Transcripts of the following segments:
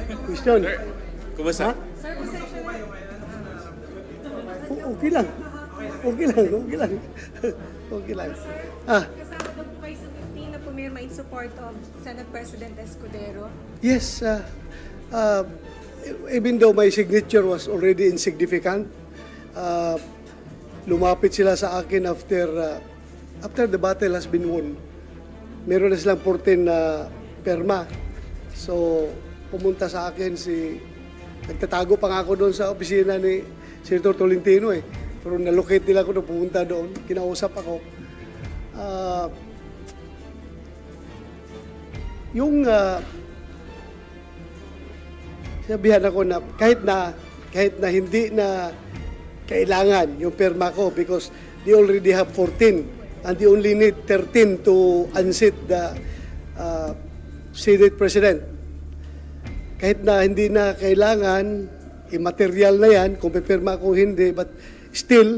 Question. Sir, kumusta? Ha? Okay lang. Okay lang. Okay lang. Okay lang. Kasama daw po kayo sa 15 na pumirma in support of Senate President Escudero. Yes, even though my signature was already insignificant, lumapit sila sa akin after the battle has been won. Meron na silang 14 na perma. So, pumunta sa akin nagtatago pa nga ako doon sa opisina ni Senator Tolentino eh. Pero nalocate nila ako na pumunta doon. Kinausap ako. Sabihan ako na kahit na hindi na kailangan yung perma ko because they already have 14 and they only need 13 to unseat the Senate President. Kahit na hindi na kailangan, immaterial na yan, kung pipirma ko hindi, but still,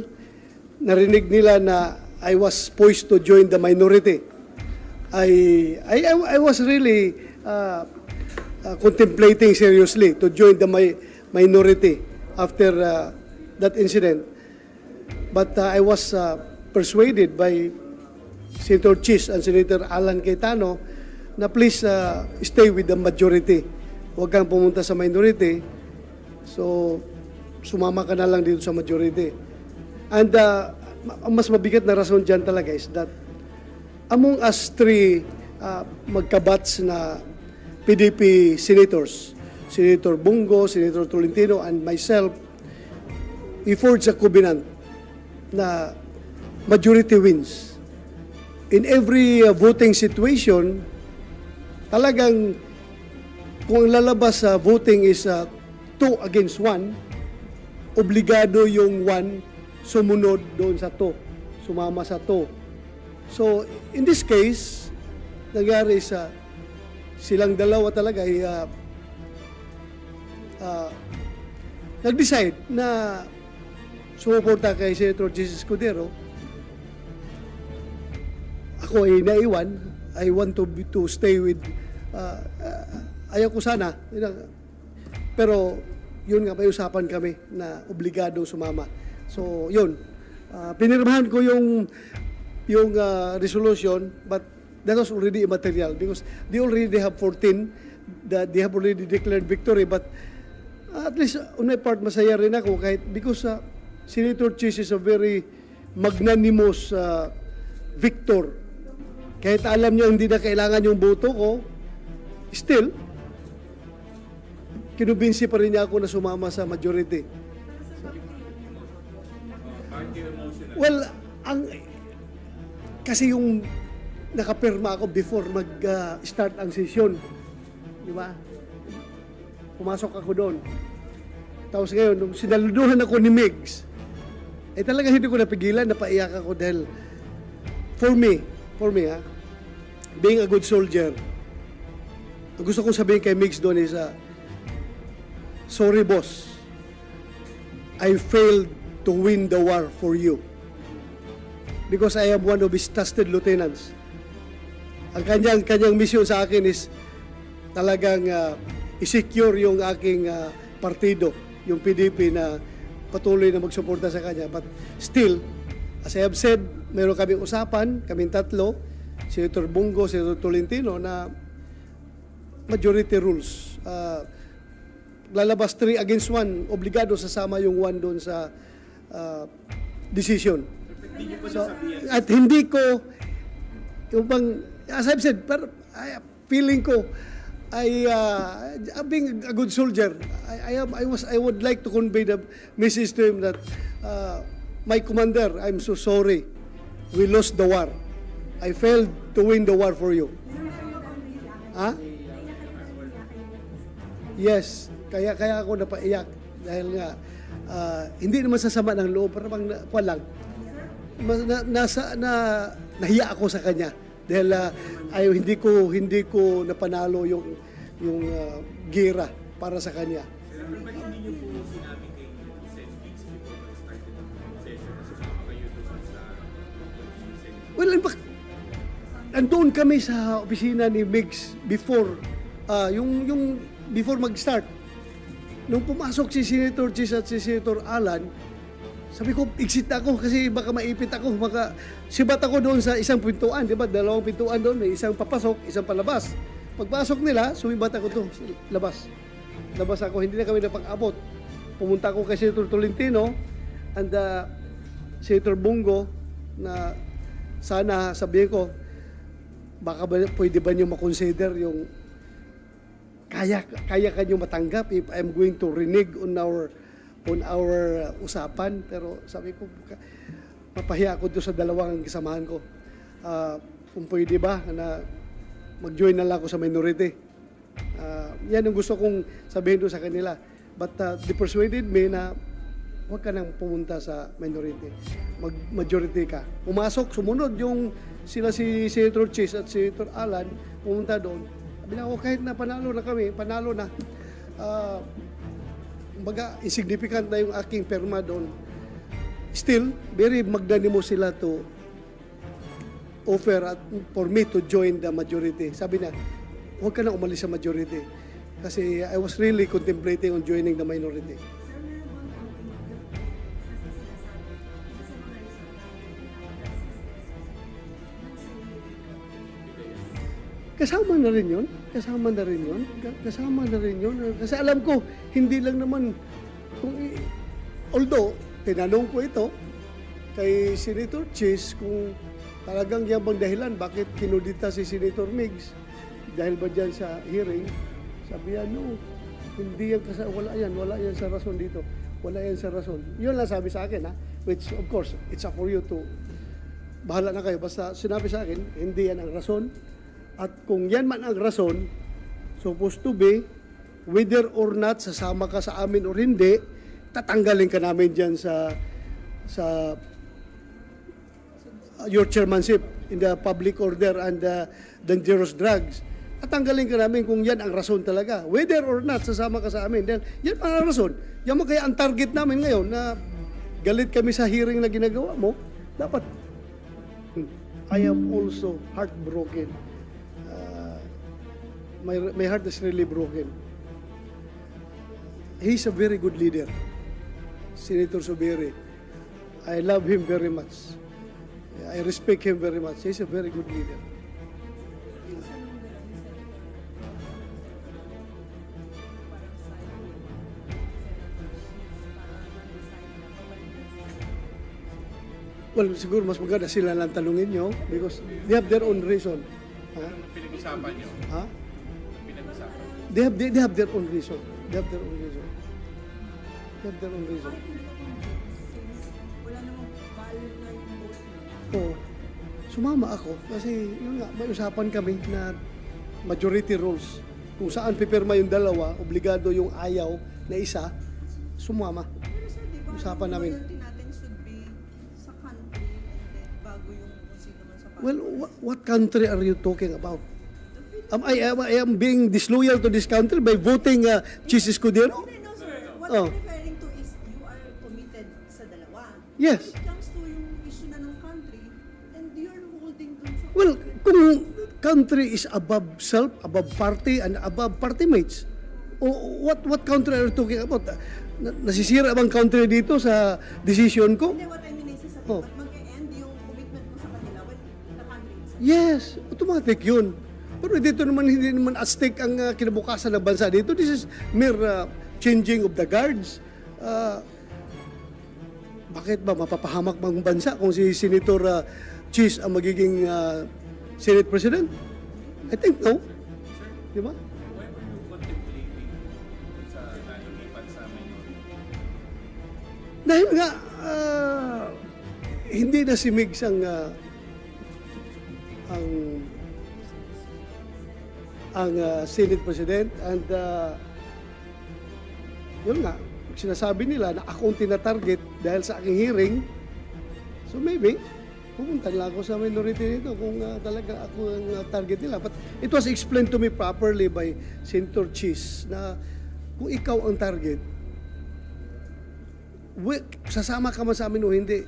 narinig nila na I was poised to join the minority. I was really contemplating seriously to join the minority after that incident. But I was persuaded by Senator Chis and Senator Alan Cayetano na please stay with the majority. Huwag kang pumunta sa minority. So, sumama ka na lang dito sa majority. And ang mas mabigat na rason dyan talaga is that among us three magkabats na PDP senators, Senator Bungo, Senator Tolentino, and myself, we forged a covenant na majority wins. In every voting situation, talagang kung ang lalabas sa voting is 2 against 1, obligado yung 1 sumunod doon sa 2, sumama sa 2. So, in this case, nangyari silang dalawa talaga ay nag-decide na sumuporta kay Senator Jesus Escudero. Ako ay naiwan. I want to stay with ayaw ko sana. Pero yun nga, may usapan kami na obligado sumama. So, yun. Pinirmahan ko yung resolution, but that was already immaterial because they already have 14 that they have already declared victory. But at least on my part, masaya rin ako kahit because Senator Chis is a very magnanimous victor. Kahit alam niya hindi na kailangan yung boto ko, still, kinubinsi pa rin niya ako na sumama sa majority. Well, kasi yung nakapirma ako before mag-start ang session. Di ba? Pumasok ako doon. Tapos ngayon, nung sinaluduhan ako ni Migs, talagang hindi ko napigilan, napaiyak ako dahil for me being a good soldier, ang gusto kong sabihin kay Migs doon is, sorry boss, I failed to win the war for you. Because I am one of his trusted lieutenants. Ang kanyang mission sa akin is talagang i-secure yung aking partido, yung PDP na patuloy na magsuporta sa kanya. But still, as I have said, meron kaming usapan, kaming tatlo, Senator Bungo, Senator Tolentino, na majority rules. Lalabas 3 against 1, obligado sasama yung 1 doon sa decision. So, at hindi ko, yung bang, as I've said, feeling ko, being a good soldier, I would like to convey the message to him that, my commander, I'm so sorry. We lost the war. I failed to win the war for you. Ha? Yes, kaya ako napaiyak dahil nga hindi naman sasama ng loob, parang walang nahiya ako sa kanya dahil hindi ko napanalo yung gira para sa kanya. Pero ba't hindi niyo po sinabi kay Sen. Gigs before started the session na sumama kayo doon sa Senate? Well, in fact, andun kami sa opisina ni Migs before yung before mag-start, nung pumasok si Senator Chis at si Senator Alan, sabi ko, exit ako kasi baka maipit ako. Sibat ako doon sa isang pintuan, di ba? Dalawang pintuan doon, may isang papasok, isang palabas. Pagpasok nila, sumibat ako to, labas. Labas ako, hindi na kami napag-abot. Pumunta ako kay Senator Tolentino and Senator Bungo na sana sabihin ko, baka pwede ba niyo makonsider yung kaya kanyo matanggap if I'm going to renege on our usapan. Pero sabi ko, mapahiya ako doon sa dalawang kasamahan ko. Kung pwede ba na mag-join na lang ako sa minority. Yan ang gusto kong sabihin doon sa kanila. But they persuaded me na huwag ka nang pumunta sa minority. Majority ka. Pumasok, sumunod yung sila si Senator Chis at Senator Alan, pumunta doon. Sabi na ako, kahit na panalo na kami, panalo na, kumbaga, insignificant na yung aking perma doon. Still, very magnanimo sila to offer for me to join the majority. Sabi na, huwag ka na umalis sa majority. Kasi I was really contemplating on joining the minority. Kasama na rin yun. Kasama na rin yun. Kasama na rin yun. Kasi alam ko, hindi lang naman, although, tinanong ko ito kay Senator Chis kung talagang yan bang dahilan bakit kinudita si Senator Migs dahil ba dyan sa hearing, sabi yan, no, hindi yan, wala yan sa rason dito. Wala yan sa rason. Yun lang sabi sa akin, ha? Which, of course, it's up for you to, bahala na kayo. Basta sinabi sa akin, hindi yan ang rason. At kung yan man ang rason, supposed to be, whether or not sasama ka sa amin or hindi, tatanggalin ka namin dyan sa your chairmanship in the public order and dangerous drugs. Tatanggalin ka namin kung yan ang rason talaga. Whether or not sasama ka sa amin. Dahil yan man ang rason. Yan mo kaya ang target namin ngayon na galit kami sa hearing na ginagawa mo, dapat I am also heartbroken. My heart is really broken. He's a very good leader, Senator Zubiri. I love him very much. I respect him very much. He's a very good leader. Well, siguro mas maganda sila lang tanungin nyo because they have their own reason. Anong pinag-usapan niyo? Ha? Pinag-usapan. They have their own reason. They have their own reason. They have their own reason. Wala namang value na yung vote mo. Oo. Sumama ako kasi yun nga, may usapan kami na majority rules. Kung saan pipirma yung dalawa, obligado yung ayaw na isa, sumama. Pero sir, di ba Usapan ang namin. loyalty natin should be sa country and then bago yung kung sino man sa country. Well, what country are you talking about? I am being disloyal to this country by voting Chis Escudero? No, sir. What Oh. I'm referring to is you are committed sa dalawa. Yes. When it comes to yung issue na ng country, and you're holding dun sa... Well, kung country is above self, above party, and above party mates, what country are you talking about? Nasisira bang country dito sa decision ko? Hindi, what I mean is, sa Oh. mag-e-end yung commitment mo sa kanila when the country is... Yes, automatic yun. Pero dito naman, hindi naman at stake ang kinabukasan ng bansa dito. This is mere changing of the guards. Bakit ba mapapahamak bang bansa kung si Senator Chis ang magiging Senate President? I think no. Di ba? Why were you contemplating sa nalilipat sa minority? Dahil nga, hindi na si Migs ang Senate President and yun nga, sinasabi nila na ako ang tinatarget dahil sa aking hearing, so maybe pumunta lang ako sa minority nito kung talaga ako ang target nila. But it was explained to me properly by Senator Chis na kung ikaw ang target, sasama ka man sa amin o hindi,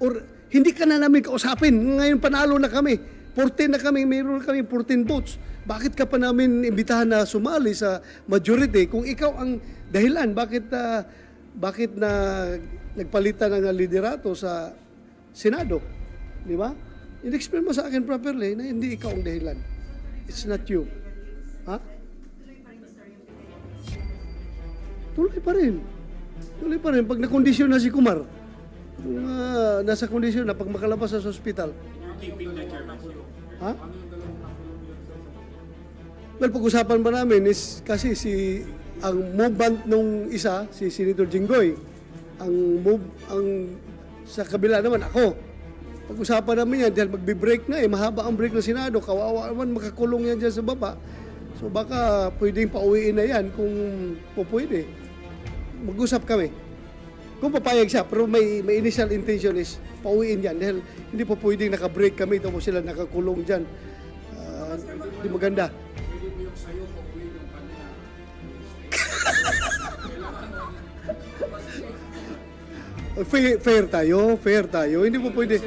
or hindi ka na namin kausapin, ngayon panalo na kami, 14 na kami, mayroon kami 14 votes. Bakit ka pa namin imbitahan na sumali sa majority kung ikaw ang dahilan? Bakit na nagpalitan ng liderato sa Senado? Di ba? In-explain mo sa akin properly na hindi ikaw ang dahilan. It's not you. Ha? Tuloy pa rin. Tuloy pa rin. Pag nakondisyon na si Kumar, nasa kondisyon na pag makalabas sa ospital. Keeping the chairmanship. Ha? Well, pag-usapan pa namin is kasi ang movement nung isa, si Senator Jinggoy, ang sa kabila naman ako. Pag-usapan namin yan, dahil magbe-break na mahaba ang break ng Senado, kawawa naman makakulong yan dyan sa baba. So baka pwedeng pauwiin na yan kung pwede. Mag-usap kami. Kung papayag siya, pero may initial intention is pauwiin yan dahil hindi po pwedeng naka-break kami tapos sila nakakulong dyan. Hindi maganda. Pwede mo yung sayo o pwede yung kanya. Fair tayo. Hindi po pwede.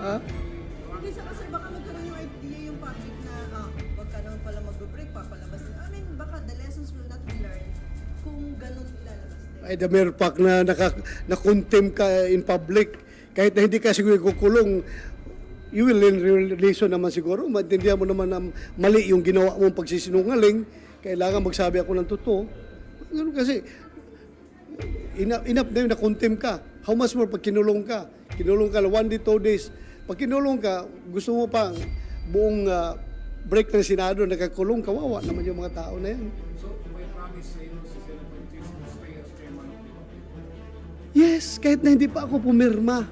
Ha? Hindi, sir, baka magkaroon yung idea yung public na wag ka naman pala mag-break, papalabas. I mean, baka the lessons will not be learned kung ganun ilalabas din. Ay, the mere fact na na-contempt ka in public, kahit na hindi ka siguro kukulong, you will learn lesson naman siguro. Maintindihan mo naman na mali yung ginawa mong pagsisinungaling, kailangan magsabi ako ng totoo. Ganun kasi, enough na yun, na-contempt ka. How much more pag kinulong ka? Kinulong ka 1 day, 2 days. Pag kinulong ka, gusto mo pa buong break ng Senado, nakakulong, kawawa naman yung mga tao na yan. So, may promise sa iyo si Senator Chis to stay as chairman of the committee. Yes, kahit na hindi pa ako pumirma.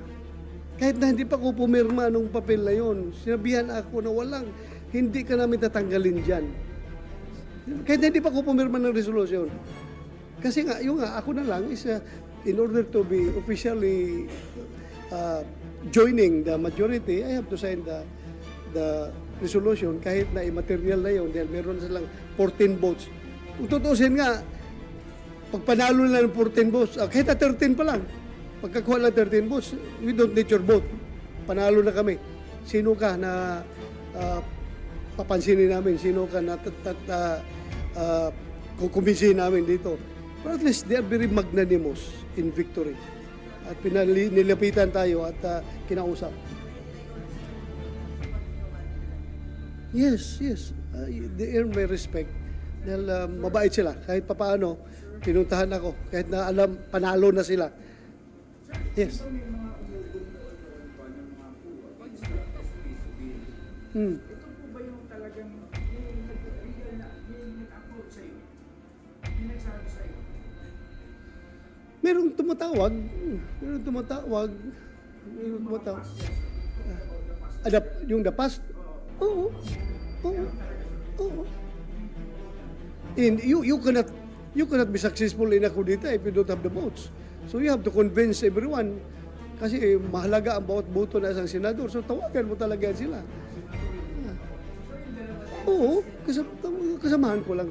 Kahit na hindi pa ako pumirma nung papel na yon, sinabihan ako na hindi ka namin tatanggalin dyan. Kahit na hindi pa ako pumirma ng resolution. Kasi nga, ako na lang is in order to be officially joining the majority, I have to sign the resolution kahit na immaterial na yun dahil meron silang 14 votes. Kung tutusin nga, pag panalo na ng 14 votes, kahit na 13 pa lang, pagkakuha ng 13 votes, we don't need your vote. Panalo na kami. Sino ka na papansinin namin? Sino ka na kukumbinsihin namin dito? But at least they are very magnanimous in victory. At nilapitan tayo at kinausap. Yes. They earn my respect. Dahil mabait sila. Kahit papaano, pinuntahan ako. Kahit na alam, panalo na sila. Yes. May mga umuugot pa ng mga puwa. Ito po ba yung talagang yung nag-real na yung nag-upload sa iyo? Yung nagsabi sa iyo? Merong tumatawag. Yung the past? Oo. And you cannot be successful in a coup d'etat if you don't have the votes. So you have to convince everyone. Kasi mahalaga ang bawat boto na isang senador. So tawagan mo talaga sila. Oo. Kasamahan ko lang.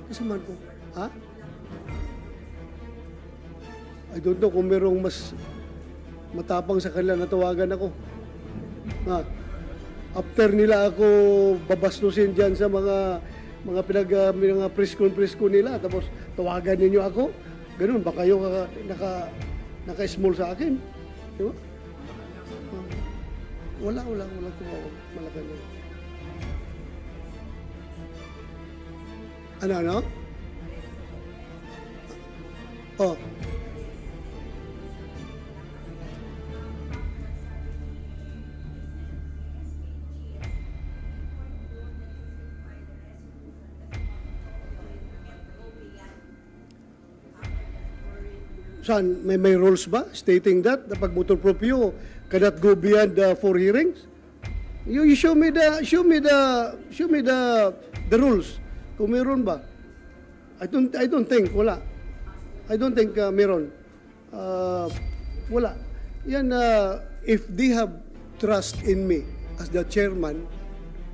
Kasamahan ko. Ha? I don't know kung merong mas matapang sa kanila na tawagan ako. After nila ako babastusin dyan sa mga press con nila, tapos tawagan ninyo ako, ganun, baka kayo naka-small sa akin. Di ba? Wala tumawag. Malaking lang. Ano? Oh. Saan? May rules ba stating that the pag motor proprio cannot go beyond 4 hearings? You show me the rules. Kung meron ba? I don't think wala. I don't think meron. Wala. Yan if they have trust in me as the chairman,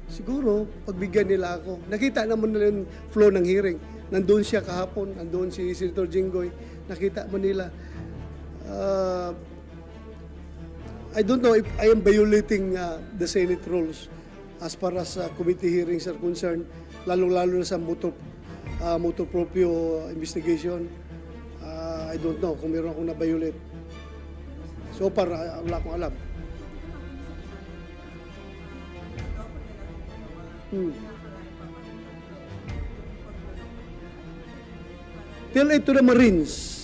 siguro pagbigyan nila ako. Nakita naman nila yung flow ng hearing. Nandoon siya kahapon, nandoon si Senator Jinggoy. Nakita mo nila. I don't know if I am violating the Senate rules as far as committee hearings are concerned, lalo-lalo na sa motor proprio investigation. I don't know kung meron akong na-violate. So far, wala akong alam. Tell it to the Marines.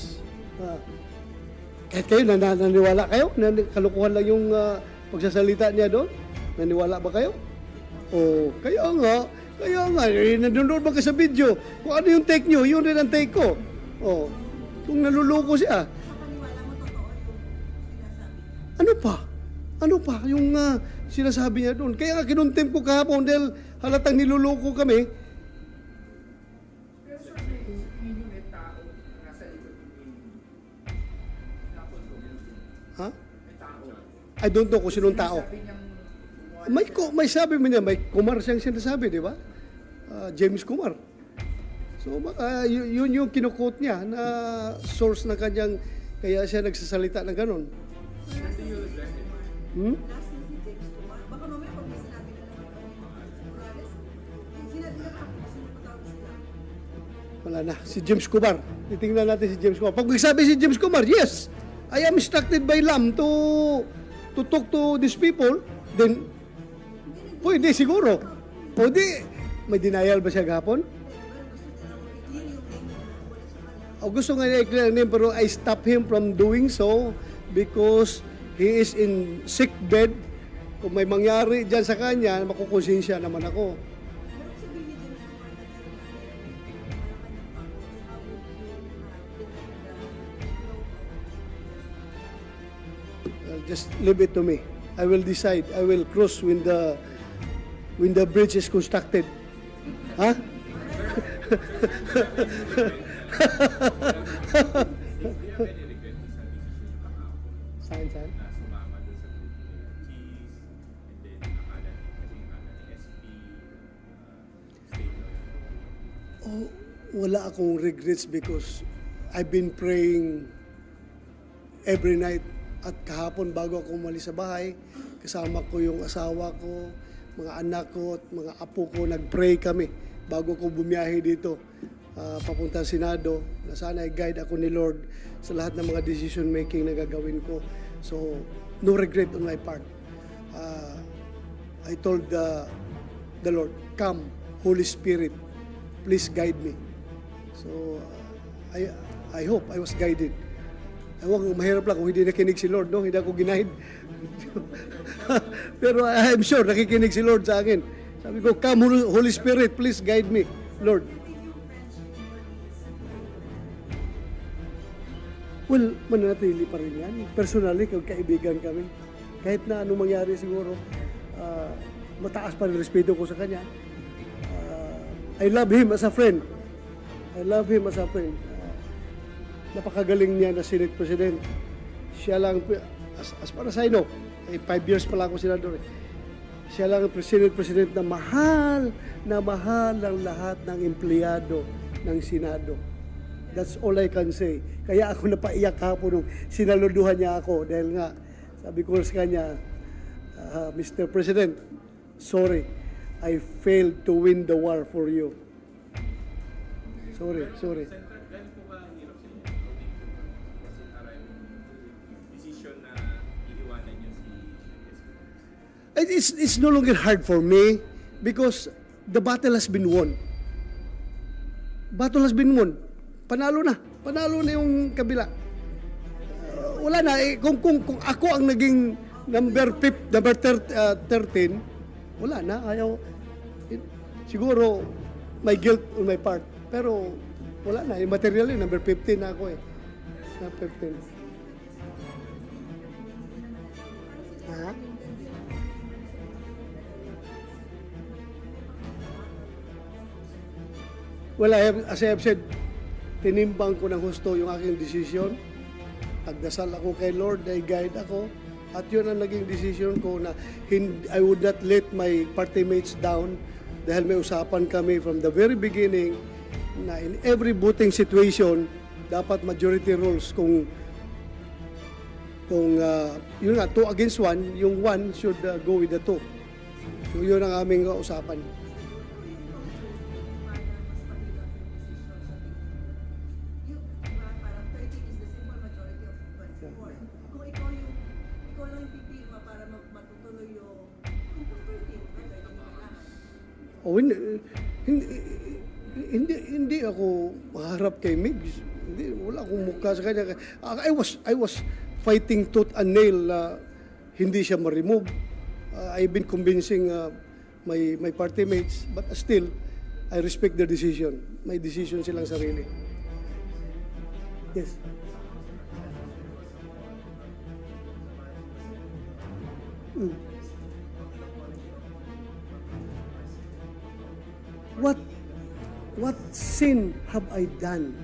Kahit kayo, naniwala kayo? Kalukuhan lang yung pagsasalita niya doon? Naniwala ba kayo? O, kaya nga, nanonood ba ka sa video? Kung ano yung take nyo, yun rin ang take ko. O, kung naluloko siya. Sa paniwala mo, totoo yung sinasabi. Ano pa? Yung sinasabi niya doon. Kaya nga kinuntem ko kahapon dahil halatang niluloko kami. Pero sir, may tao nasa likod ng Ha? may tao. I don't know kung sinong tao. Sabi niyang May sabi mo niya, may Kumar siyang sinasabi, di ba? James Kumar. So, yun yung kinukot niya na source na kanyang, kaya siya nagsasalita ng ganun. Last na si James Kumar. Baka mamaya pag may sinabi na naman si Morales, sinabi na ako sino patawag sila. Wala na. Si James Kumar. Titingnan natin si James Kumar. Pag nagsabi si James Kumar, yes, I am instructed by Lam to talk to these people, then, pwede siguro. Pwede. May denial ba siya gahapon? Gusto nga niya i-clear ang name, pero I stop him from doing so because he is in sick bed. Kung may mangyari dyan sa kanya, makukonsensya naman ako. Just leave it to me. I will decide. I will cross when the bridge is constructed. Ha? Do you have any regret sa decision niyo kahapon Saan? na sumama doon sa grupo ni Cheese and then akala ni SP state lawyer? Oh, wala akong regrets because I've been praying every night at kahapon bago ako umalis sa bahay, kasama ko yung asawa ko, mga anak ko at mga apo ko, nag-pray kami bago ko bumiyahe dito papunta sa Senado na sana i-guide ako ni Lord sa lahat ng mga decision making na gagawin ko. So, no regret on my part. I told the Lord, come, Holy Spirit, please guide me. So, I hope I was guided. Ewan, mahirap lang kung hindi nakinig si Lord, no? Hindi ako ginaid. Pero I'm sure nakikinig si Lord sa akin. Sabi ko, come Holy Spirit, please guide me, Lord. Well, mananatili pa rin yan. Personally, kaibigan kami. Kahit na anong mangyari siguro, mataas pa rin respeto ko sa kanya. I love him as a friend. Napakagaling niya na Senate President. Siya lang, as far as I know, 5 years pa lang ako senador. Siya lang ang Senate President na mahal ang lahat ng empleyado ng Senado. That's all I can say. Kaya ako napaiyak hapon nung sinaluduhan niya ako dahil nga, sabi ko sa kanya, Mr. President, sorry, I failed to win the war for you. Sorry. Senator, gano'n po ba hirap sa inyo? Was it a right decision na iiwanan niyo si SP? It's no longer hard for me because the battle has been won. Panalo na yung kabila. Wala na kung ako ang naging number 13, wala na, ayaw. Siguro may guilt on my part, pero wala na, yung material yun, number 15 na ako number 15. Ha? Well, as I have said, tinimbang ko ng husto yung aking desisyon. Nagdasal ako kay Lord, na guide ako. At yun ang naging decision ko na I would not let my party mates down dahil may usapan kami from the very beginning na in every voting situation, dapat majority rules. Kung Kung yun nga, 2 against 1, yung 1 should go with the 2. So yun ang aming usapan. Parang 13 is the simple majority of 24. Kung ikaw lang yung pipirma para matutuloy yung, kung 13, ay 13 kailangan. Oh, hindi ako maharap kay Migs. Hindi, wala akong mukha sa kanya. I was fighting tooth and nail na hindi siya ma-remove. I've been convincing my party mates, but still, I respect their decision. May decision silang sarili. Yes. What sin have I done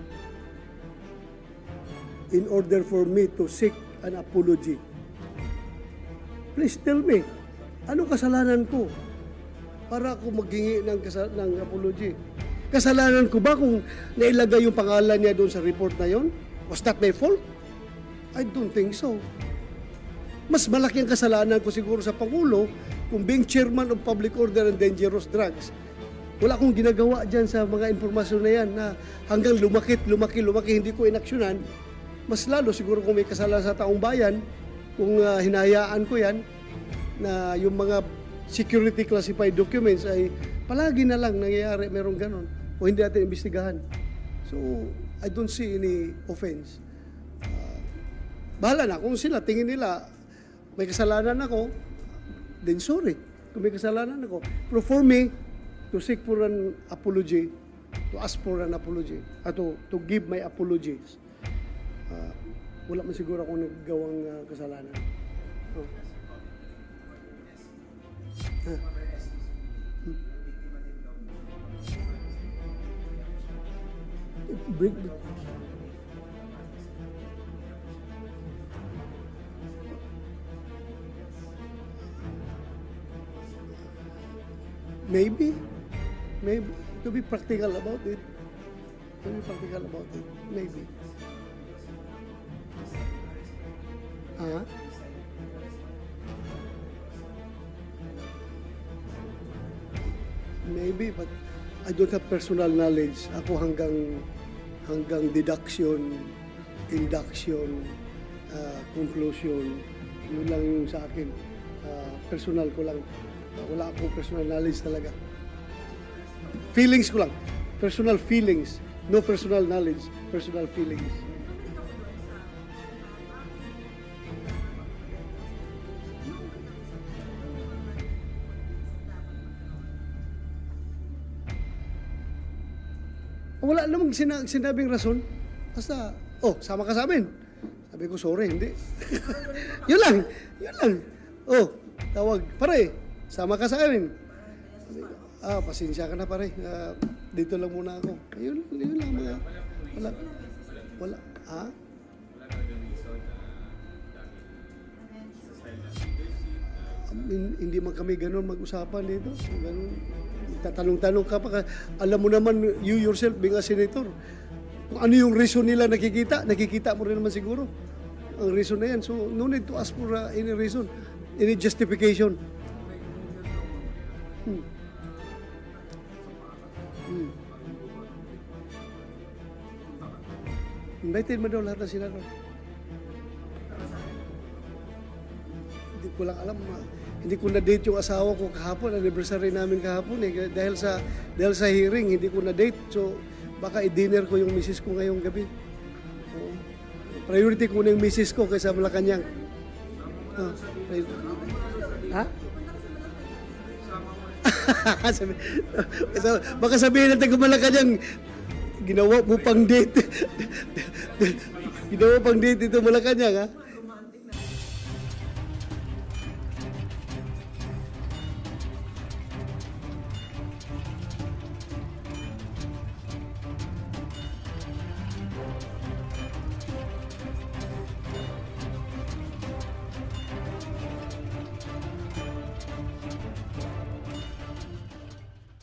in order for me to seek an apology? Please tell me, anong kasalanan ko para ako maghingi ng apology? Kasalanan ko ba kung nailagay yung pangalan niya doon sa report na yon? Was that my fault? I don't think so. Mas malaki ang kasalanan ko siguro sa Pangulo kung being chairman of Public Order and Dangerous Drugs. Wala akong ginagawa dyan sa mga informasyon na yan na hanggang lumaki, hindi ko inaksyonan. Mas lalo siguro kung may kasalanan sa taong bayan, kung hinahayaan ko yan, na yung mga security classified documents ay palagi na lang nangyayari, merong ganon. O hindi natin imbestigahan. So, I don't see any offense. Bahala na. Kung sila, tingin nila, may kasalanan ako, then sorry. Kung may kasalanan ako. Pero for me, to seek for an apology, to ask for an apology, to give my apologies, wala man siguro akong naggawang kasalanan. Oh. Break. Maybe. To be practical about it. Maybe. Maybe, but I don't have personal knowledge. Ako hanggang deduction, induction, conclusion, yun lang yung sa akin. Personal ko lang. Wala akong personal knowledge talaga. Feelings ko lang. Personal feelings. No personal knowledge. Personal feelings. Wala namang sinabing rason. Basta, sama ka sa amin. Sabi ko, sorry, hindi. Yun lang. Tawag, pare, sama ka sa amin. Pasensya ka na pare. Dito lang muna ako. Yun lang mga. Wala. Wala talagang reason na dahil sa style ng leadership, Hindi man kami ganun mag-usapan dito. Ganun. Tatanong-tanong ka pa. Alam mo naman, you yourself being a senator, kung ano yung reason nila nakikita mo rin naman siguro. Ang reason na yan. So, no need to ask for any reason, any justification. Invited mo daw lahat ng senador. Hindi ko lang alam. Hindi ko na-date yung asawa ko kahapon. Anniversary namin kahapon eh. Dahil sa hearing, hindi ko na-date. So, baka i-dinner ko yung misis ko ngayong gabi. Priority ko na yung misis ko kaysa Malacanang. Ha? Baka sabihin natin kung Malacanang, ginawa mo pang date. Ginawa pang date ito Malacanang, ha?